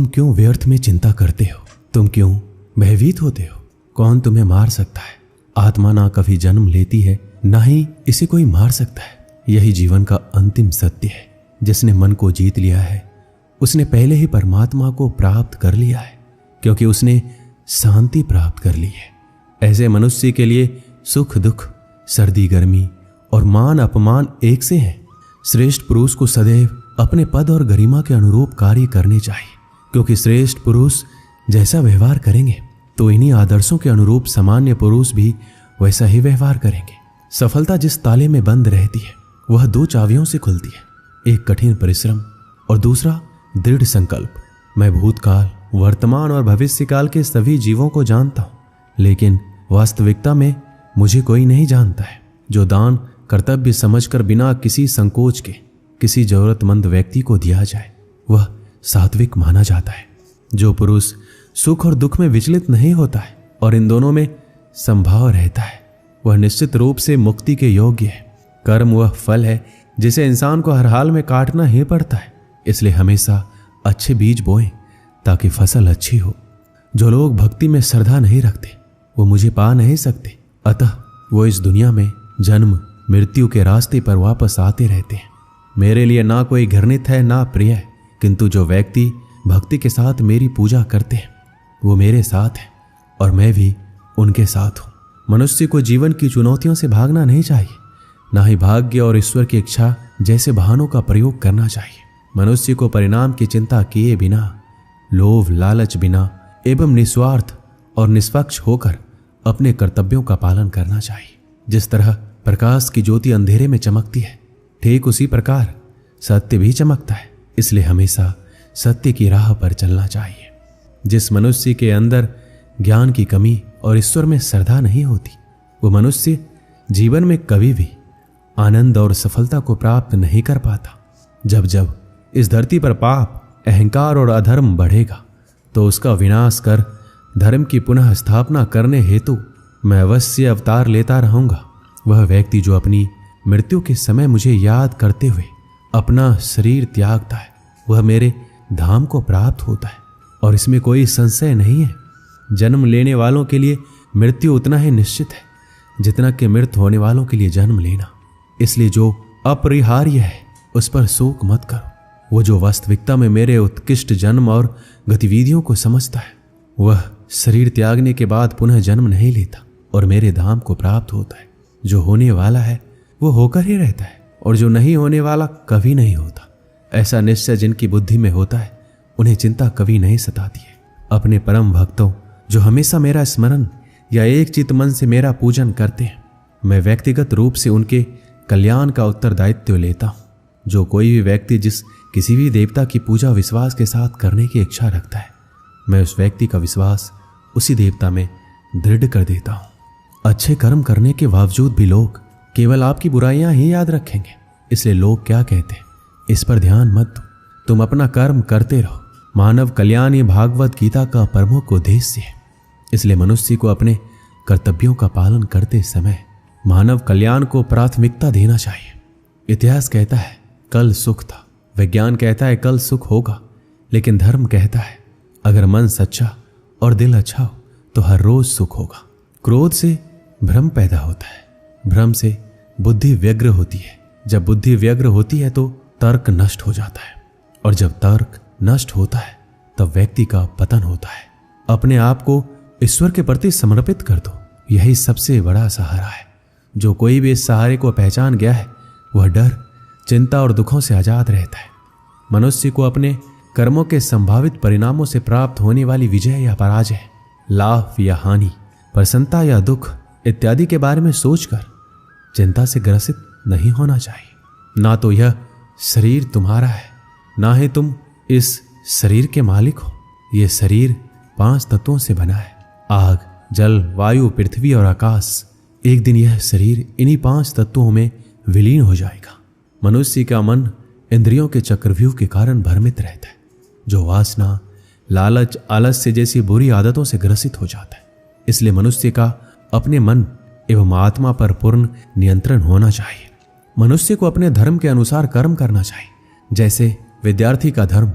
क्यों व्यर्थ में चिंता करते हो? तुम क्यों भयभीत होते हो? कौन तुम्हें मार सकता है? आत्मा ना कभी जन्म लेती है, ना ही इसे कोई मार सकता है। यही जीवन का अंतिम सत्य है। जिसने मन को जीत लिया है उसने पहले ही परमात्मा को प्राप्त कर लिया है, क्योंकि उसने शांति प्राप्त कर ली है। ऐसे मनुष्य के लिए सुख दुख, सर्दी गर्मी और मान अपमान एक से हैं। श्रेष्ठ पुरुष को सदैव अपने पद और गरिमा के अनुरूप कार्य करने चाहिए, क्योंकि श्रेष्ठ पुरुष जैसा व्यवहार करेंगे तो इन्हीं आदर्शों के अनुरूप सामान्य पुरुष भी वैसा ही व्यवहार करेंगे। सफलता जिस ताले में बंद रहती है वह 2 चाबियों से खुलती है, एक कठिन परिश्रम और दूसरा दृढ़ संकल्प। मैं भूतकाल, वर्तमान और भविष्यकाल के सभी जीवों को जानता हूं, लेकिन वास्तविकता में मुझे कोई नहीं जानता है। जो दान कर्तव्य समझकर बिना किसी संकोच के किसी जरूरतमंद व्यक्ति को दिया जाए वह सात्विक माना जाता है। जो पुरुष सुख और दुख में विचलित नहीं होता है और इन दोनों में संभाव रहता है वह निश्चित रूप से मुक्ति के योग्य है। कर्म वह फल है जिसे इंसान को हर हाल में काटना ही पड़ता है, इसलिए हमेशा अच्छे बीज बोएं ताकि फसल अच्छी हो। जो लोग भक्ति में श्रद्धा नहीं रखते वो मुझे पा नहीं सकते, अतः वो इस दुनिया में जन्म मृत्यु के रास्ते पर वापस आते रहते हैं। मेरे लिए ना कोई घृणित है ना प्रिय है, किंतु जो व्यक्ति भक्ति के साथ मेरी पूजा करते हैं वो मेरे साथ है और मैं भी उनके साथ हूं। मनुष्य को जीवन की चुनौतियों से भागना नहीं चाहिए, ना ही भाग्य और ईश्वर की इच्छा जैसे बहानों का प्रयोग करना चाहिए। मनुष्य को परिणाम की चिंता किए बिना, लोभ लालच बिना एवं निस्वार्थ और निष्पक्ष होकर अपने कर्तव्यों का पालन करना चाहिए। जिस तरह प्रकाश की ज्योति अंधेरे में चमकती है, ठीक उसी प्रकार सत्य भी चमकता है, इसलिए हमेशा सत्य की राह पर चलना चाहिए। जिस मनुष्य के अंदर ज्ञान की कमी और ईश्वर में श्रद्धा नहीं होती वो मनुष्य जीवन में कभी भी आनंद और सफलता को प्राप्त नहीं कर पाता। जब जब इस धरती पर पाप, अहंकार और अधर्म बढ़ेगा तो उसका विनाश कर धर्म की पुनः स्थापना करने हेतु मैं अवश्य अवतार लेता रहूंगा। वह व्यक्ति जो अपनी मृत्यु के समय मुझे याद करते हुए अपना शरीर त्यागता है वह मेरे धाम को प्राप्त होता है, और इसमें कोई संशय नहीं है। जन्म लेने वालों के लिए मृत्यु उतना ही निश्चित है जितना कि मृत होने वालों के लिए जन्म लेना। इसलिए जो अपरिहार्य है उस पर शोक मत करो। वो जो वास्तविकता में मेरे उत्कृष्ट जन्म और गतिविधियों को समझता है वह शरीर त्यागने के बाद पुनः जन्म नहीं लेता और मेरे धाम को प्राप्त होता है। जो होने वाला है वो होकर ही रहता है और जो नहीं होने वाला कभी नहीं होता। ऐसा निश्चय जिनकी बुद्धि में होता है उन्हें चिंता कभी नहीं सताती है। अपने परम भक्तों जो हमेशा मेरा स्मरण या एक चित मन से मेरा पूजन करते हैं, मैं व्यक्तिगत रूप से उनके कल्याण का उत्तरदायित्व लेता हूँ। जो कोई भी व्यक्ति जिस किसी भी देवता की पूजा विश्वास के साथ करने की इच्छा रखता है, मैं उस व्यक्ति का विश्वास उसी देवता में दृढ़ कर देता हूँ। अच्छे कर्म करने के बावजूद भी लोग केवल आपकी बुराइयां ही याद रखेंगे, इसलिए लोग क्या कहते हैं इस पर ध्यान मत दो। तुम अपना कर्म करते रहो। मानव कल्याण ये भागवत गीता का प्रमुख उद्देश्य है, इसलिए मनुष्य को अपने कर्तव्यों का पालन करते समय मानव कल्याण को प्राथमिकता देना चाहिए। इतिहास कहता है कल सुख था, विज्ञान कहता है कल सुख होगा, लेकिन धर्म कहता है अगर मन सच्चा और दिल अच्छा हो तो हर रोज सुख होगा। क्रोध से भ्रम पैदा होता है, भ्रम से बुद्धि व्यग्र होती है, जब बुद्धि व्यग्र होती है तो तर्क नष्ट हो जाता है, और जब तर्क नष्ट होता है तब व्यक्ति का पतन होता है। अपने आप को ईश्वर के प्रति समर्पित कर दो, यही सबसे बड़ा सहारा है। जो कोई भी इस सहारे को पहचान गया है वह डर, चिंता और दुखों से आजाद रहता है। मनुष्य को अपने कर्मों के संभावित परिणामों से प्राप्त होने वाली विजय या पराजय, लाभ या हानि, प्रसन्नता या दुख इत्यादि के बारे में सोचकर चिंता से ग्रसित नहीं होना चाहिए। ना तो यह शरीर तुम्हारा है, ना ही तुम इस शरीर के मालिक हो। यह शरीर 5 तत्वों से बना है, आग, जल, वायु, पृथ्वी और आकाश। एक दिन यह शरीर इन्हीं 5 तत्वों में विलीन हो जाएगा। मनुष्य का मन इंद्रियों के चक्रव्यूह के कारण भ्रमित रहता है, जो वासना, लालच, आलस्य जैसी बुरी आदतों से ग्रसित हो जाता है। इसलिए मनुष्य का अपने मन एवं आत्मा पर पूर्ण नियंत्रण होना चाहिए। मनुष्य को अपने धर्म के अनुसार कर्म करना चाहिए। जैसे विद्यार्थी का धर्म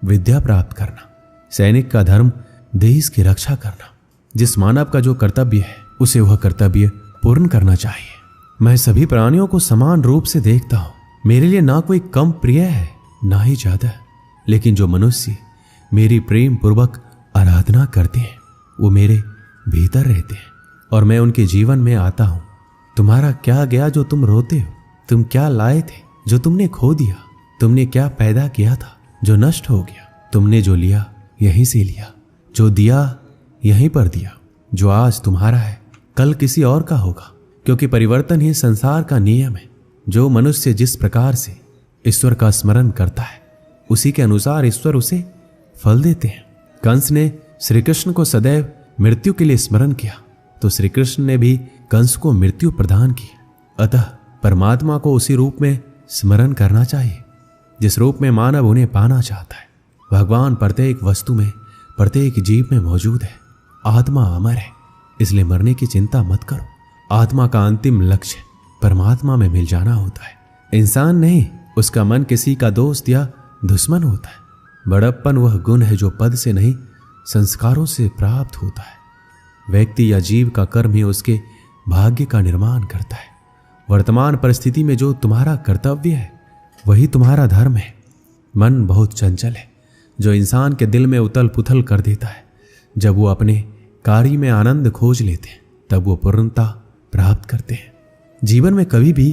विद्या प्राप्त करना, सैनिक का धर्म देश की रक्षा करना। जिस मानव का जो कर्तव्य है उसे वह कर्तव्य पूर्ण करना चाहिए। मैं सभी प्राणियों को समान रूप से देखता हूं। मेरे लिए ना कोई कम प्रिय है ना ही ज्यादा, लेकिन जो मनुष्य मेरी प्रेम पूर्वक आराधना करते हैं वो मेरे भीतर रहते हैं और मैं उनके जीवन में आता हूं। तुम्हारा क्या गया जो तुम रोते हो? तुम क्या लाए थे जो तुमने खो दिया? तुमने क्या पैदा किया था जो नष्ट हो गया? तुमने जो लिया यहीं से लिया, जो दिया यहीं पर दिया। जो आज तुम्हारा है कल किसी और का होगा, क्योंकि परिवर्तन ही संसार का नियम है। जो मनुष्य जिस प्रकार से ईश्वर का स्मरण करता है उसी के अनुसार ईश्वर उसे फल देते हैं। कंस ने श्री कृष्ण को सदैव मृत्यु के लिए स्मरण किया तो श्री कृष्ण ने भी कंस को मृत्यु प्रदान की। अतः परमात्मा को उसी रूप में स्मरण करना चाहिए जिस रूप में मानव उन्हें पाना चाहता है। भगवान प्रत्येक वस्तु में, प्रत्येक जीव में मौजूद है। आत्मा अमर है, इसलिए मरने की चिंता मत करो। आत्मा का अंतिम लक्ष्य परमात्मा में मिल जाना होता है। इंसान नहीं, उसका मन किसी का दोस्त या दुश्मन होता है। बड़प्पन वह गुण है जो पद से नहीं संस्कारों से प्राप्त होता है। व्यक्ति या जीव का कर्म ही उसके भाग्य का निर्माण करता है। वर्तमान परिस्थिति में जो तुम्हारा कर्तव्य है वही तुम्हारा धर्म है। मन बहुत चंचल है जो इंसान के दिल में उथल पुथल कर देता है। जब वो अपने कार्य में आनंद खोज लेते हैं तब वो पूर्णता प्राप्त करते हैं। जीवन में कभी भी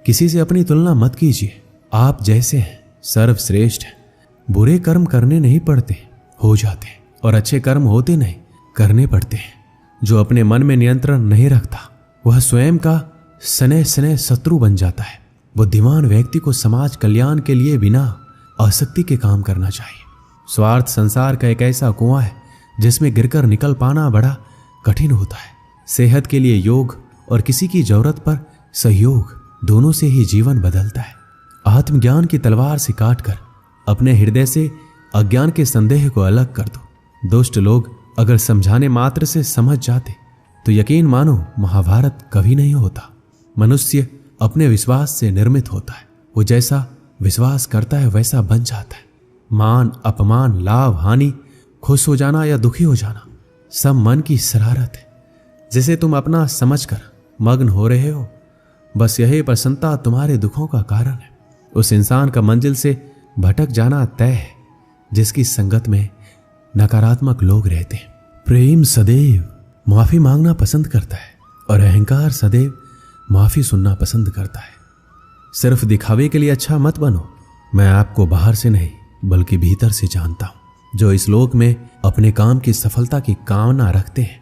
किसी से अपनी तुलना मत कीजिए। आप जैसे हैं सर्वश्रेष्ठ हैं। बुरे कर्म करने नहीं पड़ते, हो जाते हैं, और अच्छे कर्म होते नहीं, करने पड़ते हैं। जो अपने मन में नियंत्रण नहीं रखता वह स्वयं का सने सने शत्रु बन जाता है। बुद्धिमान व्यक्ति को समाज कल्याण के लिए बिना आसक्ति के काम करना चाहिए। स्वार्थ संसार का एक ऐसा कुआं है जिसमें गिरकर निकल पाना बड़ा कठिन होता है। सेहत के लिए योग और किसी की जरूरत पर सहयोग, दोनों से ही जीवन बदलता है। आत्मज्ञान की तलवार से काटकर अपने हृदय से अज्ञान के संदेह को अलग कर दो। दुष्ट लोग अगर समझाने मात्र से समझ जाते तो यकीन मानो महाभारत कभी नहीं होता। मनुष्य अपने विश्वास से निर्मित होता है। वो जैसा विश्वास करता है वैसा बन जाता है। मान अपमान, लाभ हानि, खुश हो जाना या दुखी हो जाना सब मन की शरारत है जिसे तुम अपना समझकर मग्न हो रहे हो। बस यही प्रसन्नता तुम्हारे दुखों का कारण है। उस इंसान का मंजिल से भटक जाना तय है जिसकी संगत में नकारात्मक लोग रहते हैं। प्रेम सदैव माफी मांगना पसंद करता है और अहंकार सदैव माफी सुनना पसंद करता है। सिर्फ दिखावे के लिए अच्छा मत बनो। मैं आपको बाहर से नहीं बल्कि भीतर से जानता हूं। जो इस लोक में अपने काम की सफलता की कामना रखते हैं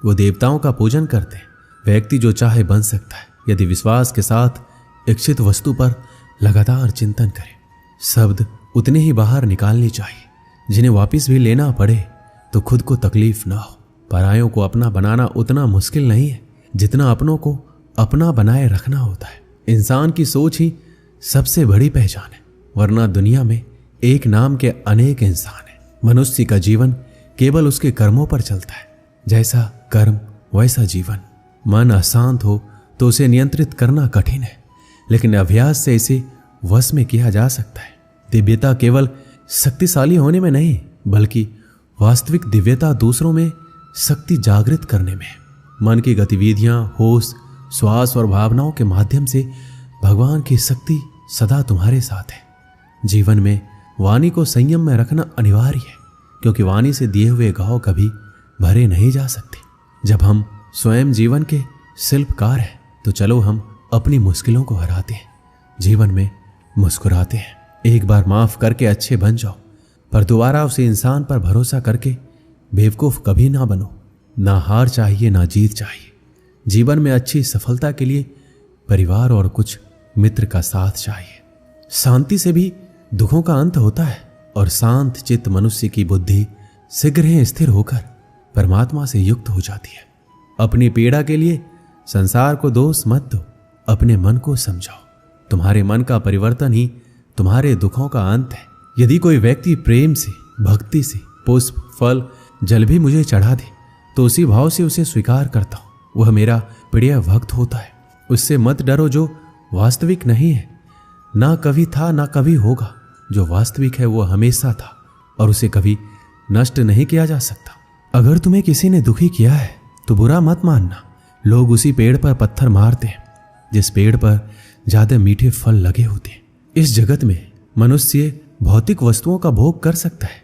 वो देवताओं का पूजन करते हैं। व्यक्ति जो चाहे बन सकता है यदि विश्वास के साथ इच्छित वस्तु पर लगातार चिंतन करे। शब्द उतने ही बाहर निकालने चाहिए जिन्हें वापस भी लेना पड़े तो खुद को तकलीफ ना हो। परायों को अपना बनाना उतना मुश्किल नहीं है जितना अपनों को अपना बनाए रखना होता है। इंसान की सोच ही सबसे बड़ी पहचान है, वरना दुनिया में एक नाम के अनेक इंसान हैं। मनुष्य का जीवन केवल उसके कर्मों पर चलता है। जैसा कर्म वैसा जीवन। मन अशांत हो तो उसे नियंत्रित करना कठिन है, लेकिन अभ्यास से इसे वश में किया जा सकता है। दिव्यता केवल शक्तिशाली होने में नहीं बल्कि वास्तविक दिव्यता दूसरों में शक्ति जागृत करने में। मन की गतिविधियां, होश, श्वास और भावनाओं के माध्यम से भगवान की शक्ति सदा तुम्हारे साथ है। जीवन में वाणी को संयम में रखना अनिवार्य है, क्योंकि वाणी से दिए हुए घाव कभी भरे नहीं जा सकते। जब हम स्वयं जीवन के शिल्पकार हैं तो चलो हम अपनी मुश्किलों को हराते हैं, जीवन में मुस्कुराते हैं। एक बार माफ करके अच्छे बन जाओ, पर दोबारा उसे इंसान पर भरोसा करके बेवकूफ कभी ना बनो। ना हार चाहिए ना जीत चाहिए। जीवन में अच्छी सफलता के लिए परिवार और कुछ मित्र का साथ चाहिए। शांति से भी दुखों का अंत होता है और शांत चित्त मनुष्य की बुद्धि शीघ्र ही स्थिर होकर परमात्मा से युक्त हो जाती है। अपनी पीड़ा के लिए संसार को दोष मत दो, अपने मन को समझाओ। तुम्हारे मन का परिवर्तन ही तुम्हारे दुखों का अंत है। यदि कोई व्यक्ति प्रेम से, भक्ति से पुष्प, फल, जल भी मुझे चढ़ा दे तो उसी भाव से उसे स्वीकार करता हूं। वह मेरा प्रिय भक्त होता है। उससे मत डरो जो वास्तविक नहीं है। ना कभी था ना कभी होगा। जो वास्तविक है वो हमेशा था और उसे कभी नष्ट नहीं किया जा सकता। अगर तुम्हें किसी ने दुखी किया है तो बुरा मत मानना। लोग उसी पेड़ पर पत्थर मारते हैं जिस पेड़ पर ज्यादा मीठे फल लगे होते हैं। इस जगत में मनुष्य भौतिक वस्तुओं का भोग कर सकता है।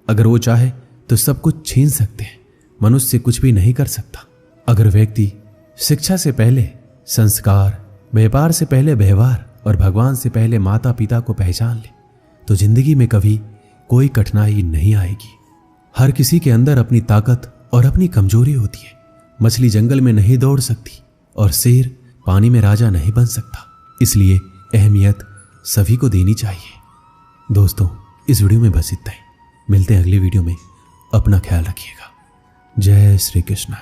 अगर वो चाहे तो सब कुछ छीन सकते हैं, मनुष्य कुछ भी नहीं कर सकता। अगर व्यक्ति शिक्षा से पहले संस्कार, व्यापार से पहले व्यवहार और भगवान से पहले माता पिता को पहचान ले तो जिंदगी में कभी कोई कठिनाई नहीं आएगी। हर किसी के अंदर अपनी ताकत और अपनी कमजोरी होती है। मछली जंगल में नहीं दौड़ सकती और शेर पानी में राजा नहीं बन सकता, इसलिए अहमियत सभी को देनी चाहिए। दोस्तों, इस वीडियो में बस इतना ही। मिलते हैं अगली वीडियो में। अपना ख्याल रखिएगा। जय श्री कृष्ण।